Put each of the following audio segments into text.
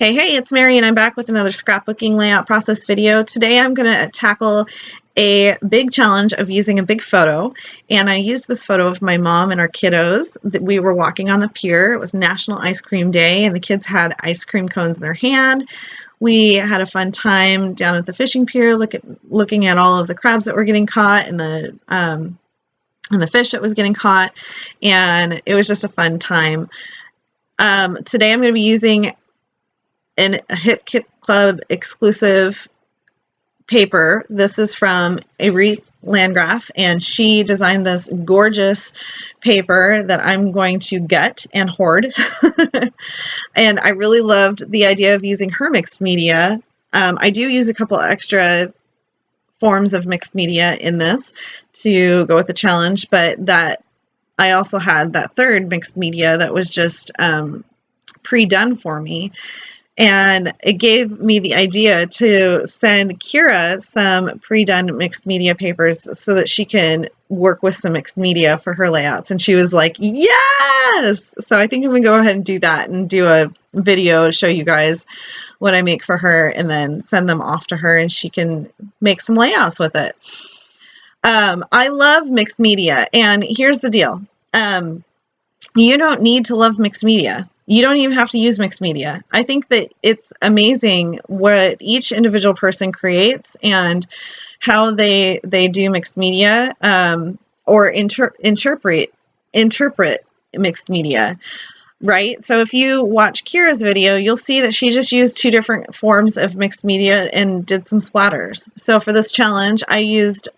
Hey, it's Mary, and I'm back with another scrapbooking layout process video. Today I'm going to tackle a big challenge of using a big photo, and I used this photo of my mom and our kiddos. We were walking on the pier. It was National Ice Cream Day, and the kids had ice cream cones in their hand. We had a fun time down at the fishing pier, looking at all of the crabs that were getting caught and the fish that was getting caught, and it was just a fun time. Today I'm going to be using a Hip Kit Club exclusive paper. This is from Arethe Landgraf, and she designed this gorgeous paper that I'm going to gut and hoard. And I really loved the idea of using her mixed media. I do use a couple extra forms of mixed media in this to go with the challenge, but that I also had that third mixed media that was just pre-done for me. And it gave me the idea to send Kira some pre-done mixed media papers so that she can work with some mixed media for her layouts. And she was like, yes! So I think I'm going to go ahead and do that and do a video to show you guys what I make for her and then send them off to her and she can make some layouts with it. I love mixed media, and here's the deal. You don't need to love mixed media. You don't even have to use mixed media. I think that it's amazing what each individual person creates and how they do mixed media or interpret mixed media, right? So if you watch Kira's video, you'll see that she just used two different forms of mixed media and did some splatters. So for this challenge, I used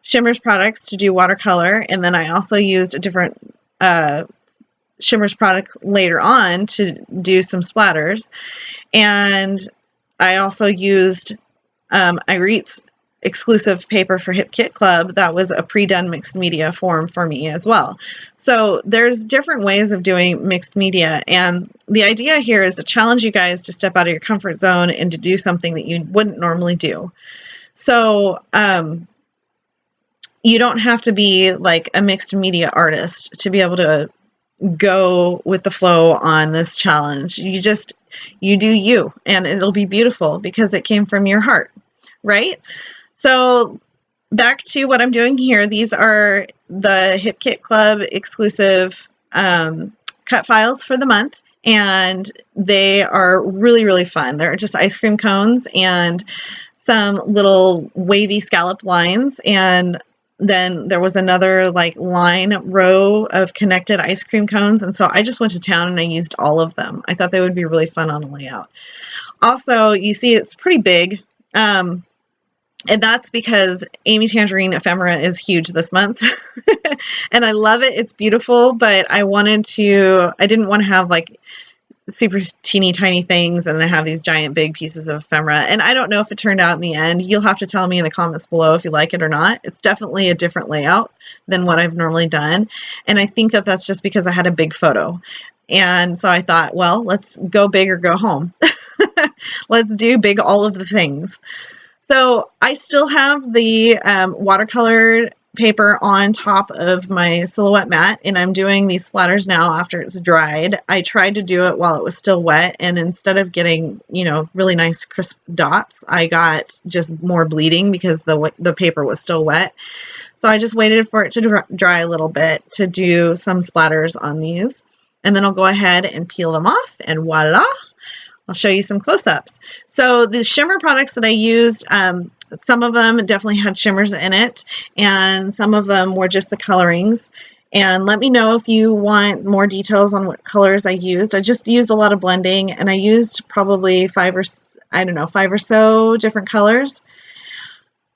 Shimmer's products to do watercolor, and then I also used a different Shimmer's product later on to do some splatters. And I also used Irete's exclusive paper for Hip Kit Club that was a pre-done mixed media form for me as well. So there's different ways of doing mixed media, and the idea here is to challenge you guys to step out of your comfort zone and to do something that you wouldn't normally do. So you don't have to be like a mixed media artist to be able to go with the flow on this challenge. You do you, and it'll be beautiful because it came from your heart, right? So back to what I'm doing here. These are the Hip Kit Club exclusive cut files for the month, and they are really, really fun. They're just ice cream cones and some little wavy scallop lines, and then there was another like line row of connected ice cream cones. And so I just went to town and I used all of them. I thought they would be really fun on a layout. Also, you see it's pretty big. And that's because Amy Tangerine Ephemera is huge this month. And I love it. It's beautiful, but I didn't want to have like super teeny tiny things and then have these giant big pieces of ephemera. And I don't know if it turned out in the end. You'll have to tell me in the comments below if you like it or not. It's definitely a different layout than what I've normally done. And I think that that's just because I had a big photo. And so I thought, well, let's go big or go home. Let's do big all of the things. So I still have the watercolor paper on top of my silhouette mat, and I'm doing these splatters now after it's dried. I tried to do it while it was still wet, and instead of getting, really nice crisp dots, I got just more bleeding because the paper was still wet. So I just waited for it to dry a little bit to do some splatters on these, and then I'll go ahead and peel them off, and voila! I'll show you some close-ups. So the shimmer products that I used, some of them definitely had shimmers in it, and some of them were just the colorings. And let me know if you want more details on what colors I used. I just used a lot of blending, and I used probably five or so different colors.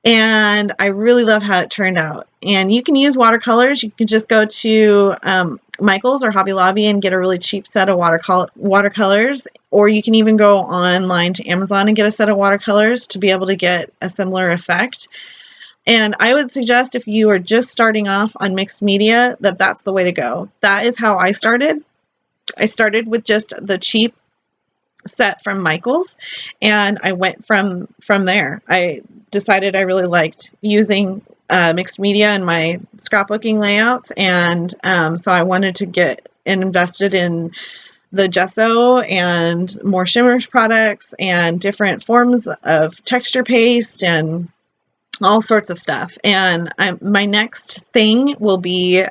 And I really love how it turned out. And you can use watercolors. You can just go to Michael's or Hobby Lobby and get a really cheap set of watercolors, or you can even go online to Amazon and get a set of watercolors to be able to get a similar effect. And I would suggest if you are just starting off on mixed media, that's the way to go. That is how I started. I started with just the cheap set from Michaels, and I went from there. I decided I really liked using mixed media in my scrapbooking layouts, and so I wanted to get invested in the gesso and more shimmers products and different forms of texture paste and all sorts of stuff. And my next thing will be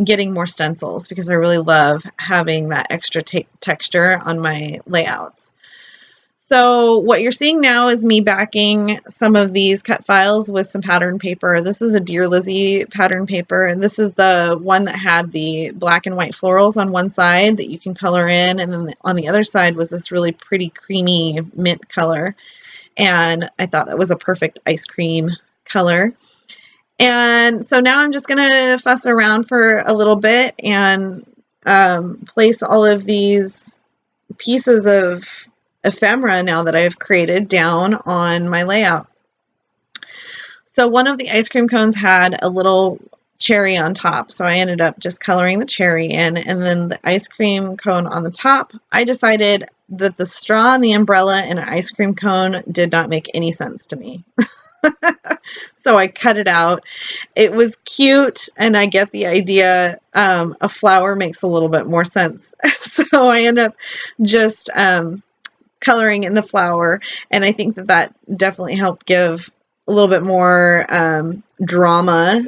getting more stencils, because I really love having that extra texture on my layouts. So what you're seeing now is me backing some of these cut files with some pattern paper. This is a Dear Lizzie pattern paper, and this is the one that had the black and white florals on one side that you can color in, and then on the other side was this really pretty creamy mint color. And I thought that was a perfect ice cream color. And so now I'm just going to fuss around for a little bit and place all of these pieces of ephemera now that I've created down on my layout. So one of the ice cream cones had a little cherry on top, so I ended up just coloring the cherry in, and then the ice cream cone on the top, I decided that the straw and the umbrella in an ice cream cone did not make any sense to me. So I cut it out. It was cute, and I get the idea. A flower makes a little bit more sense. So I end up just coloring in the flower, and I think that that definitely helped give a little bit more drama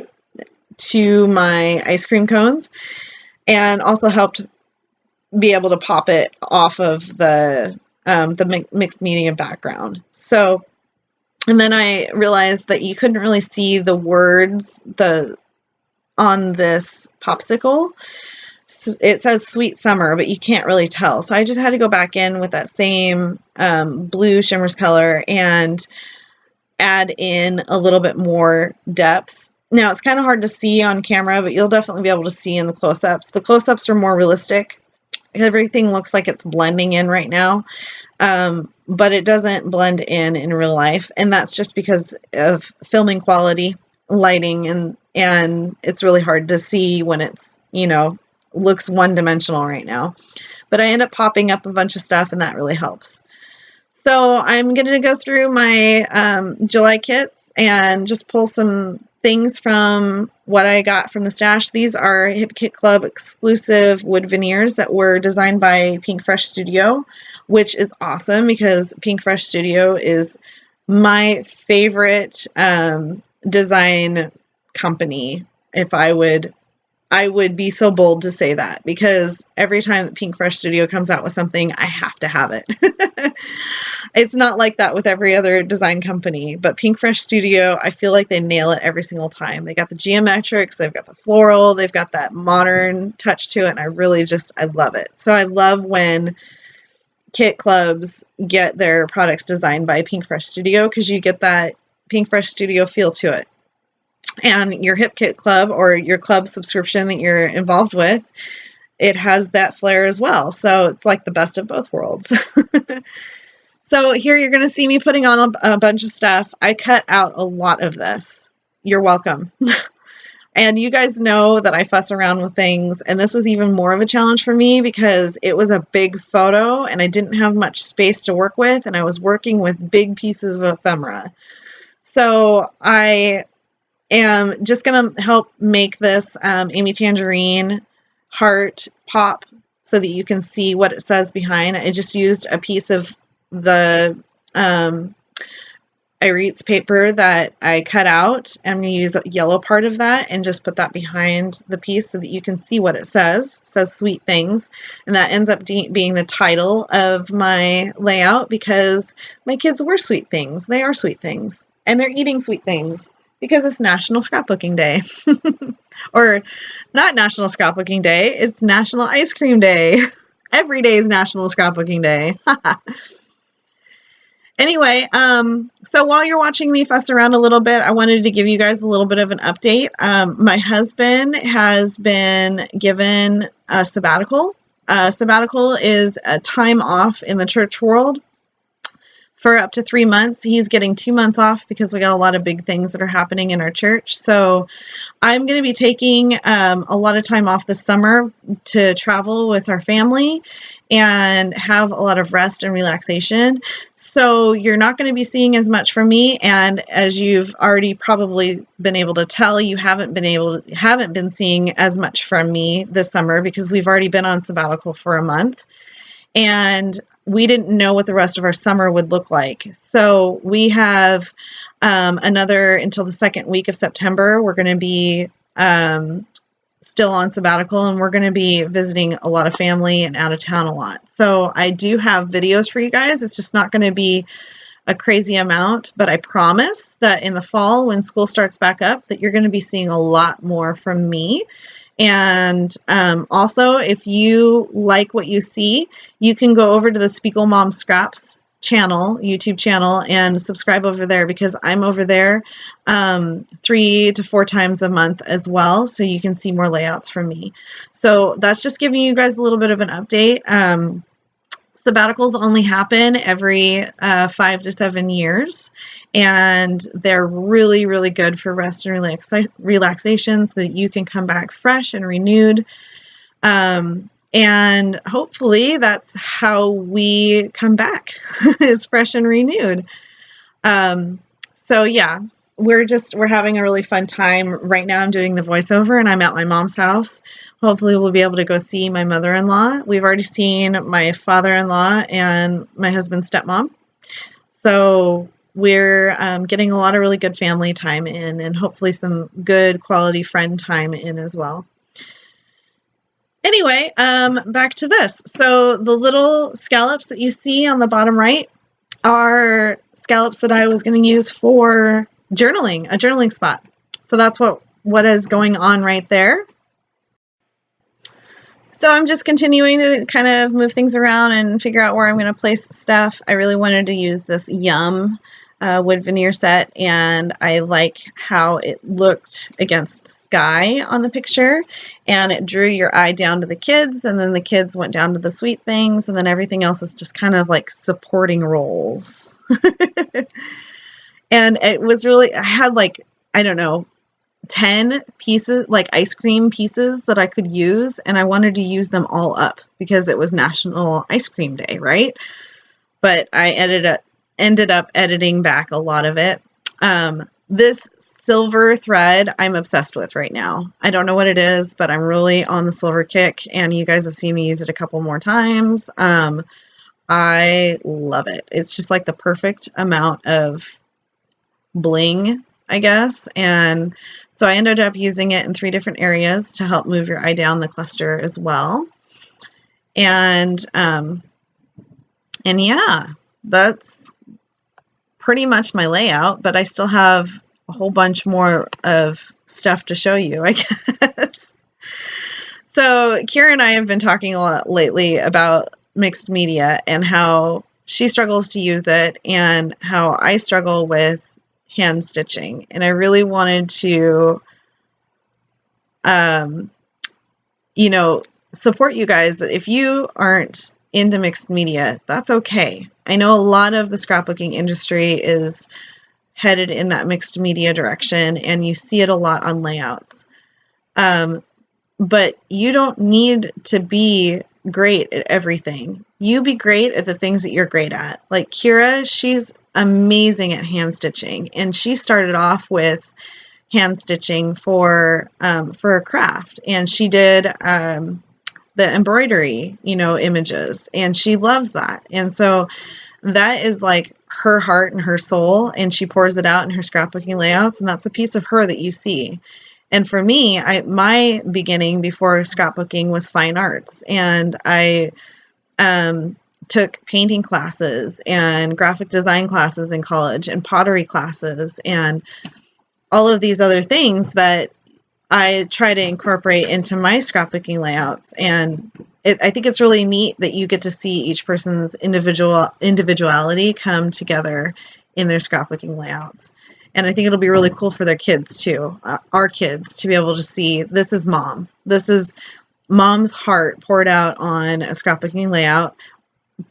to my ice cream cones, and also helped be able to pop it off of the mixed media background. So, and then I realized that you couldn't really see the words on this popsicle. It says Sweet Summer, but you can't really tell. So I just had to go back in with that same blue shimmers color and add in a little bit more depth. Now, it's kind of hard to see on camera, but you'll definitely be able to see in the close-ups. The close-ups are more realistic. Everything looks like it's blending in right now, but it doesn't blend in real life. And that's just because of filming quality, lighting, and it's really hard to see when it's, looks one-dimensional right now. But I end up popping up a bunch of stuff, and that really helps. So I'm going to go through my July kits and just pull some things from what I got from the stash. These are Hip Kit Club exclusive wood veneers that were designed by Pink Fresh Studio, which is awesome because Pink Fresh Studio is my favorite design company. If I would be so bold to say that, because every time that Pink Fresh Studio comes out with something, I have to have it. It's not like that with every other design company, but Pink Fresh Studio, I feel like they nail it every single time. They got the geometrics, they've got the floral, they've got that modern touch to it, and I love it. So I love when kit clubs get their products designed by Pink Fresh Studio, because you get that Pink Fresh Studio feel to it. And your Hip Kit Club or your club subscription that you're involved with, it has that flair as well. So it's like the best of both worlds. So here you're going to see me putting on a bunch of stuff. I cut out a lot of this. You're welcome. And you guys know that I fuss around with things, and this was even more of a challenge for me because it was a big photo and I didn't have much space to work with, and I was working with big pieces of ephemera. So I am just going to help make this Amy Tangerine heart pop so that you can see what it says behind. I just used a piece of the Iritz paper that I cut out. I'm going to use a yellow part of that and just put that behind the piece so that you can see what it says. It says Sweet Things, and that ends up being the title of my layout because my kids were sweet things. They are sweet things, and they're eating sweet things because it's National Scrapbooking Day. Or not National Scrapbooking Day, it's National Ice Cream Day. Every day is National Scrapbooking Day. Anyway, so while you're watching me fuss around a little bit, I wanted to give you guys a little bit of an update. My husband has been given a sabbatical. Sabbatical is a time off in the church world for up to 3 months. He's getting 2 months off because we got a lot of big things that are happening in our church. So I'm going to be taking a lot of time off this summer to travel with our family and have a lot of rest and relaxation. So you're not going to be seeing as much from me. And as you've already probably been able to tell, you haven't been seeing as much from me this summer because we've already been on sabbatical for a month. And we didn't know what the rest of our summer would look like. So we have another until the second week of September. We're going to be still on sabbatical, and we're going to be visiting a lot of family and out of town a lot. So I do have videos for you guys. It's just not going to be a crazy amount, but I promise that in the fall when school starts back up that you're going to be seeing a lot more from me. And also, if you like what you see, you can go over to the Spiegel Mom Scraps channel, YouTube channel, and subscribe over there because I'm over there 3 to 4 times a month as well, so you can see more layouts from me. So that's just giving you guys a little bit of an update. Sabbaticals only happen every 5 to 7 years, and they're really, really good for rest and relaxation so that you can come back fresh and renewed. And hopefully that's how we come back is fresh and renewed. So yeah, we're having a really fun time. Right now I'm doing the voiceover and I'm at my mom's house. Hopefully we'll be able to go see my mother-in-law. We've already seen my father-in-law and my husband's stepmom. So we're getting a lot of really good family time in, and hopefully some good quality friend time in as well. Anyway, back to this. So the little scallops that you see on the bottom right are scallops that I was going to use for journaling, a journaling spot. So that's what is going on right there. So I'm just continuing to kind of move things around and figure out where I'm going to place stuff. I really wanted to use this Yum wood veneer set, and I like how it looked against the sky on the picture, and it drew your eye down to the kids, and then the kids went down to the sweet things, and then everything else is just kind of like supporting roles. And it was really, I had like, I don't know, 10 pieces, like ice cream pieces that I could use, and I wanted to use them all up because it was National Ice Cream Day, right? But I ended up editing back a lot of it. This silver thread I'm obsessed with right now. I don't know what it is, but I'm really on the silver kick, and you guys have seen me use it a couple more times. I love it. It's just like the perfect amount of bling, I guess. And so I ended up using it in 3 different areas to help move your eye down the cluster as well. And yeah, that's pretty much my layout, but I still have a whole bunch more of stuff to show you, I guess. So Kira and I have been talking a lot lately about mixed media and how she struggles to use it and how I struggle with hand stitching. And I really wanted to, support you guys. If you aren't into mixed media, that's okay. I know a lot of the scrapbooking industry is headed in that mixed media direction, and you see it a lot on layouts. But you don't need to be great at everything. You be great at the things that you're great at. Like Kira, she's amazing at hand stitching, and she started off with hand stitching for a craft, and she did the embroidery, images, and she loves that. And so that is like her heart and her soul, and she pours it out in her scrapbooking layouts, and that's a piece of her that you see. And for me, my beginning before scrapbooking was fine arts, and I took painting classes and graphic design classes in college and pottery classes and all of these other things that I try to incorporate into my scrapbooking layouts. And I think it's really neat that you get to see each person's individuality come together in their scrapbooking layouts. And I think it'll be really cool for their kids too, our kids, to be able to see this is mom. This is mom's heart poured out on a scrapbooking layout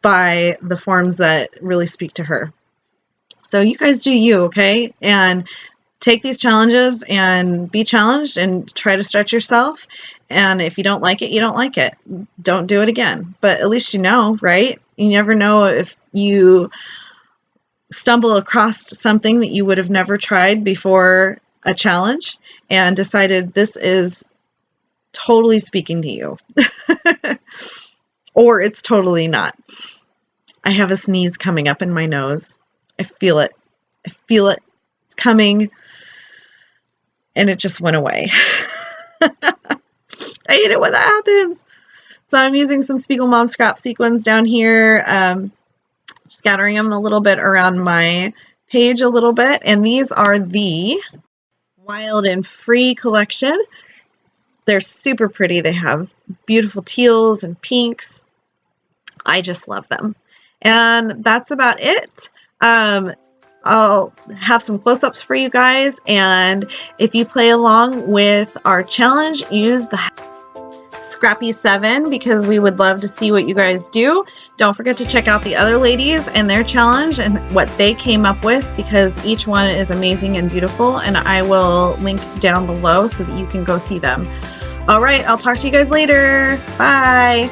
by the forms that really speak to her. So you guys do you, okay? And take these challenges and be challenged and try to stretch yourself. And if you don't like it, you don't like it. Don't do it again. But at least you know, right? You never know if you stumble across something that you would have never tried before a challenge and decided this is totally speaking to you. Or it's totally not. I have a sneeze coming up in my nose. I feel it. I feel it. It's coming. And it just went away. I hate it when that happens. So I'm using some Spiegel Mom scrap sequins down here, scattering them a little bit around my page a little bit. And these are the Wild and Free collection. They're super pretty. They have beautiful teals and pinks. I just love them. And that's about it. I'll have some close-ups for you guys. And if you play along with our challenge, use the Scrappy 7 because we would love to see what you guys do. Don't forget to check out the other ladies and their challenge and what they came up with because each one is amazing and beautiful, and I will link down below so that you can go see them. All right, I'll talk to you guys later. Bye.